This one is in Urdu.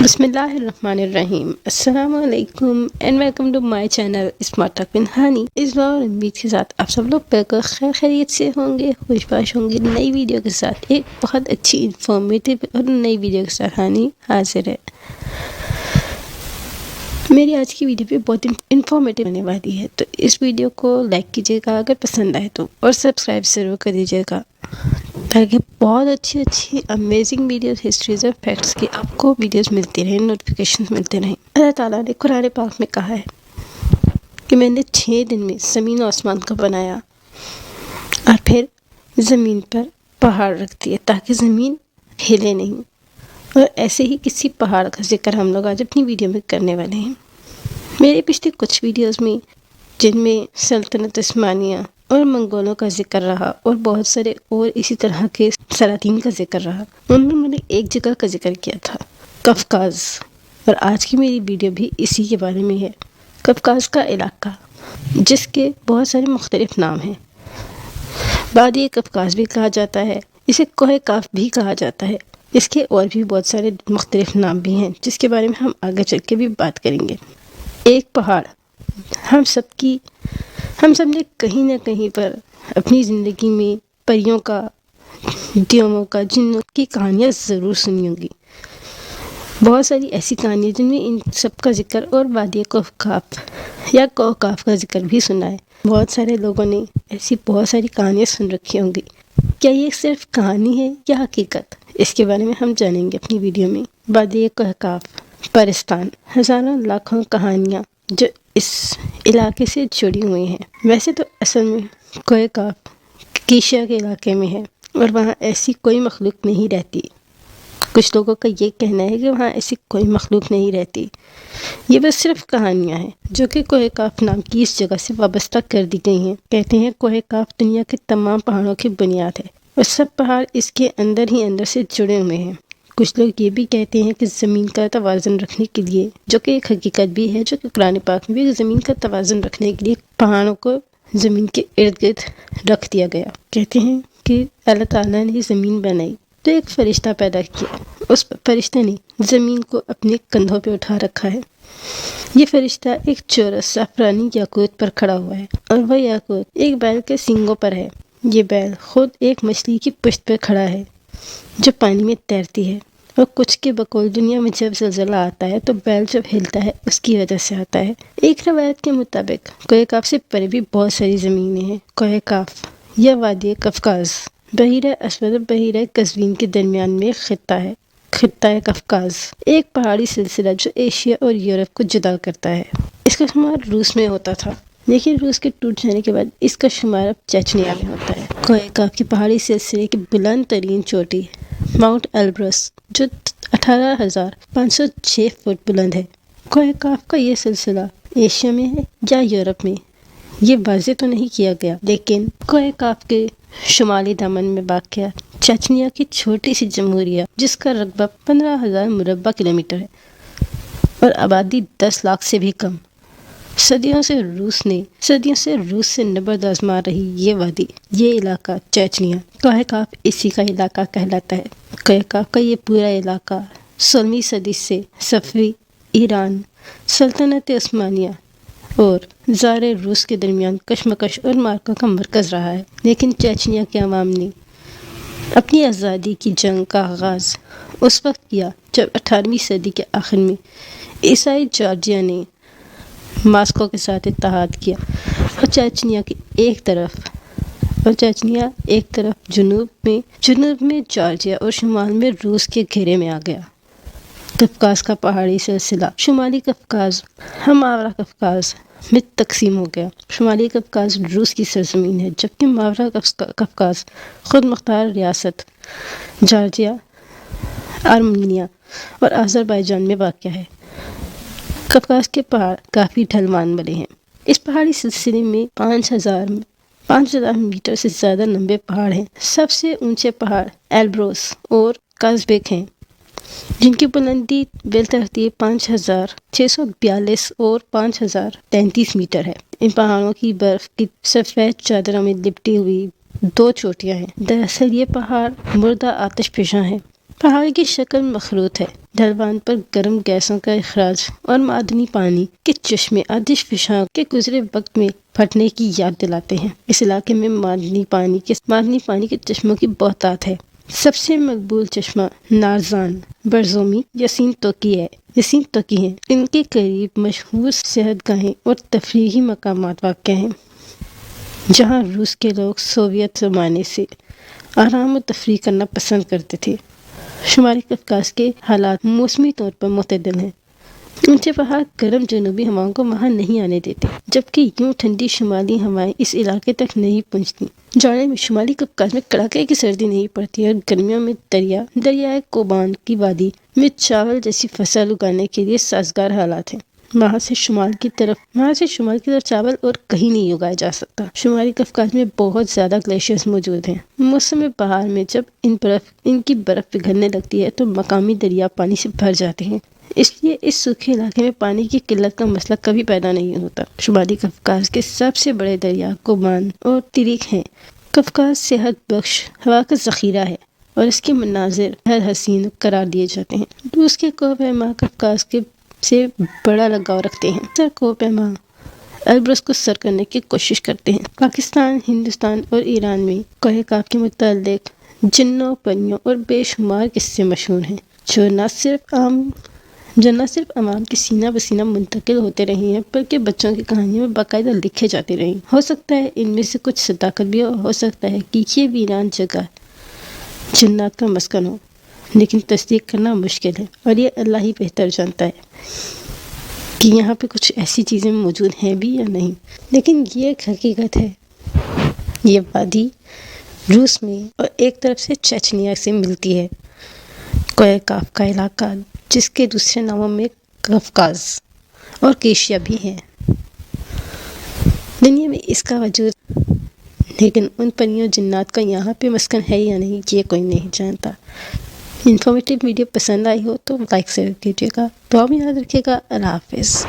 بسم اللہ الرحمن الرحیم۔ السلام علیکم and welcome to my channel smart talk with Hani. اس بار امید کے ساتھ آپ سب لوگ بالکل خیر خیریت سے ہوں گے، خوش باش ہوں گے۔ نئی ویڈیو کے ساتھ ایک بہت اچھی انفارمیٹیو اور نئی ویڈیو کے ساتھ ہانی حاضر ہے۔ میری آج کی ویڈیو بھی بہت انفارمیٹیو ہونے والی ہے، تو اس ویڈیو کو لائک کیجیے گا اگر پسند آئے تو، اور سبسکرائب ضرور کر دیجیے گا تاکہ بہت اچھی امیزنگ ویڈیوز، ہسٹریز اور فیکٹس کی آپ کو ویڈیوز ملتی رہیں، نوٹیفیکیشنز ملتے رہیں۔ اللہ تعالیٰ نے قرآن پاک میں کہا ہے کہ میں نے 6 دن میں زمین و آسمان کو بنایا اور پھر زمین پر پہاڑ رکھ دیے تاکہ زمین ہلے نہیں۔ اور ایسے ہی کسی پہاڑ کا ذکر ہم لوگ آج اپنی ویڈیو میں کرنے والے ہیں۔ میرے پچھلے کچھ ویڈیوز میں جن میں سلطنت عثمانیہ اور منگولوں کا ذکر رہا اور بہت سارے اور اسی طرح کے سلاطین کا ذکر رہا، ان میں نے ایک جگہ کا ذکر کیا تھا، قفقاز، اور آج کی میری ویڈیو بھی اسی کے بارے میں ہے۔ قفقاز کا علاقہ جس کے بہت سارے مختلف نام ہیں، وادی قفقاز بھی کہا جاتا ہے، اسے کوہ کاف بھی کہا جاتا ہے، اس کے اور بھی بہت سارے مختلف نام بھی ہیں جس کے بارے میں ہم آگے چل کے بھی بات کریں گے۔ ایک پہاڑ ہم سب نے کہیں نہ کہیں پر اپنی زندگی میں پریوں کا، دیووں کا، جنوں کی کہانیاں ضرور سنی ہوں گی۔ بہت ساری ایسی کہانیاں جن میں ان سب کا ذکر اور وادی قفقاف یا کوہ کاف کا ذکر بھی سنا ہے۔ بہت سارے لوگوں نے ایسی بہت ساری کہانیاں سن رکھی ہوں گی۔ کیا یہ صرف کہانی ہے یا حقیقت؟ اس کے بارے میں ہم جانیں گے اپنی ویڈیو میں۔ وادی کوہ کاف، پرستان، ہزاروں لاکھوں کہانیاں جو اس علاقے سے جڑی ہوئی ہیں۔ ویسے تو اصل میں کوہ کاف کیشیا کے علاقے میں ہے اور وہاں ایسی کوئی مخلوق نہیں رہتی۔ کچھ لوگوں کا یہ کہنا ہے کہ وہاں ایسی کوئی مخلوق نہیں رہتی، یہ بس صرف کہانیاں ہیں جو کہ کوہ کاف نام کی اس جگہ سے وابستہ کر دی گئی ہیں۔ کہتے ہیں کوہ کاف دنیا کے تمام پہاڑوں کی بنیاد ہے اور سب پہاڑ اس کے اندر ہی اندر سے جڑے ہوئے ہیں۔ کچھ لوگ یہ بھی کہتے ہیں کہ زمین کا توازن رکھنے کے لیے، جو کہ ایک حقیقت بھی ہے، جو کہ قرآن پاک میں بھی زمین کا توازن رکھنے کے لیے پہاڑوں کو زمین کے ارد گرد رکھ دیا گیا۔ کہتے ہیں کہ اللہ تعالیٰ نے زمین بنائی تو ایک فرشتہ پیدا کیا، اس فرشتے نے زمین کو اپنے کندھوں پہ اٹھا رکھا ہے۔ یہ فرشتہ ایک چورس زعفرانی یاقوت پر کھڑا ہوا ہے اور وہ یاقوت ایک بیل کے سینگوں پر ہے۔ یہ بیل خود ایک مچھلی کی پشت پر کھڑا ہے جو پانی میں تیرتی ہے، اور کچھ کے بقول دنیا میں جب زلزلہ آتا ہے تو بیل جب ہلتا ہے اس کی وجہ سے آتا ہے۔ ایک روایت کے مطابق کوہ کاف سے پرے بھی بہت ساری زمینیں ہیں۔ کوہ کاف یا وادی قفقاز بحیرہ اسود اور بحیرہ قزوین کے درمیان میں خطہ ہے۔ خطہ قفقاز ایک پہاڑی سلسلہ جو ایشیا اور یورپ کو جدا کرتا ہے۔ اس کا شمار روس میں ہوتا تھا، لیکن روس کے ٹوٹ جانے کے بعد اس کا شمار اب چیچنیا میں ہوتا ہے۔ کوہ کاف کے پہاڑی سلسلے کی بلند ترین چوٹی ماؤنٹ ایلبرس جو 18,506 فٹ بلند ہے۔ کوہ کاف کا یہ سلسلہ ایشیا میں ہے یا یورپ میں، یہ واضح تو نہیں کیا گیا، لیکن کوہ کاف کے شمالی دامن میں واقع چیچنیا کی چھوٹی سی جمہوریہ، جس کا رقبہ 15,000 مربع کلومیٹر ہے اور آبادی 10 لاکھ سے بھی کم، صدیوں سے روس سے نبرد آزما رہی یہ وادی، یہ علاقہ چیچنیا، کوہ کاف اسی کا علاقہ کہلاتا ہے۔ کوہ کاف کا یہ پورا علاقہ 16ویں صدی سے صفوی، ایران، سلطنت عثمانیہ اور زار روس کے درمیان کشمکش اور مارکوں کا مرکز رہا ہے۔ لیکن چیچنیا کے عوام نے اپنی آزادی کی جنگ کا آغاز اس وقت کیا جب 18ویں صدی کے آخر میں عیسائی جارجیا نے ماسکو کے ساتھ اتحاد کیا اور چیچنیا ایک طرف جنوب میں جارجیا اور شمال میں روس کے گھیرے میں آ گیا۔ قفقاز کا پہاڑی سلسلہ شمالی قفقاز ماورا قفقاز میں تقسیم ہو گیا۔ شمالی قفقاز روس کی سرزمین ہے، جبکہ ماورا قفقاز خود مختار ریاست جارجیا، آرمینیا اور آذربائیجان میں واقع ہے۔ قفقاز کے پہاڑ کافی ڈھلوان والے ہیں۔ اس پہاڑی سلسلے میں 5,000 میٹر سے زیادہ لمبے پہاڑ ہیں۔ سب سے اونچے پہاڑ ایلبروس اور کازبیک ہیں، جن کی بلندی بالترتیب 5,642 اور 5,033 میٹر ہے۔ ان پہاڑوں کی برف کی سفید چادروں میں لپٹی ہوئی 2 چوٹیاں ہیں۔ دراصل یہ پہاڑ مردہ آتش فشاں ہیں پہاڑ کی شکل مخلوط ہے، ڈھلوان پر گرم گیسوں کا اخراج اور معدنی پانی کے چشمے آتش فشاں کے گزرے وقت میں پھٹنے کی یاد دلاتے ہیں۔ اس علاقے میں معدنی پانی کے چشموں کی بہتات ہے۔ سب سے مقبول چشمہ نارزان برزومی یاسین توکی ہیں۔ ان کے قریب مشہور صحت گاہیں اور تفریحی مقامات واقع ہیں، جہاں روس کے لوگ سوویت زمانے سے آرام و تفریح کرنا پسند کرتے تھے۔ شمالی قفقاز کے حالات موسمی طور پر معتدل ہیں۔ اونچے پہاڑ گرم جنوبی ہواؤں کو وہاں نہیں آنے دیتے، جبکہ یوں ٹھنڈی شمالی ہوائیں اس علاقے تک نہیں پہنچتی۔ جوڑے میں شمالی قفقاز میں کڑاکے کی سردی نہیں پڑتی اور گرمیوں میں دریائے کوبان کی وادی میں چاول جیسی فصل اگانے کے لیے سازگار حالات ہیں۔ وہاں سے شمال کی طرف چاول اور کہیں نہیں اگایا جا سکتا۔ شمالی قفقاز میں بہت زیادہ گلیشیئرز موجود ہیں۔ موسم بہار میں جب ان کی برف پگھلنے لگتی ہے تو مقامی دریا پانی سے بھر جاتے ہیں، اس لیے اس سوکھے علاقے میں پانی کی قلت کا مسئلہ کبھی پیدا نہیں ہوتا۔ شمالی قفقاز کے سب سے بڑے دریا کوبان اور تیریک ہیں۔ قفقاز صحت بخش ہوا کا ذخیرہ ہے اور اس کے مناظر ہر حسین قرار دیے جاتے ہیں۔ روس کے کوہ پیما قفقاز سے بڑا لگاؤ رکھتے ہیں۔ سر کوہ پیما البرز کو سر کرنے کی کوشش کرتے ہیں۔ پاکستان، ہندوستان اور ایران میں کوہ قاف کے متعلق جنوں، پریوں اور بے شمار قصے مشہور ہیں، جو نہ صرف عوام کے سینہ بسینہ منتقل ہوتے رہے ہیں بلکہ بچوں کی کہانیوں میں باقاعدہ لکھے جاتے رہے ہیں۔ ہو سکتا ہے ان میں سے کچھ صداقت بھی ہو سکتا ہے کہ یہ ویران جگہ جنات کا مسکن ہو، لیکن تصدیق کرنا مشکل ہے اور یہ اللہ ہی بہتر جانتا ہے کہ یہاں پہ کچھ ایسی چیزیں موجود ہیں بھی یا نہیں۔ لیکن یہ ایک حقیقت ہے، یہ وادی روس میں اور ایک طرف سے چیچنیا سے ملتی ہے۔ کوہ قاف کا علاقہ، جس کے دوسرے ناموں میں قفقاز اور کیشیا بھی ہیں، دنیا میں اس کا وجود، لیکن ان پریوں جنات کا یہاں پہ مسکن ہے یا نہیں یہ کوئی نہیں جانتا۔ انفارمیٹیو ویڈیو پسند آئی ہو تو لائک ضرور کیجیے گا، دعا میں یاد رکھیے گا۔ اللہ حافظ۔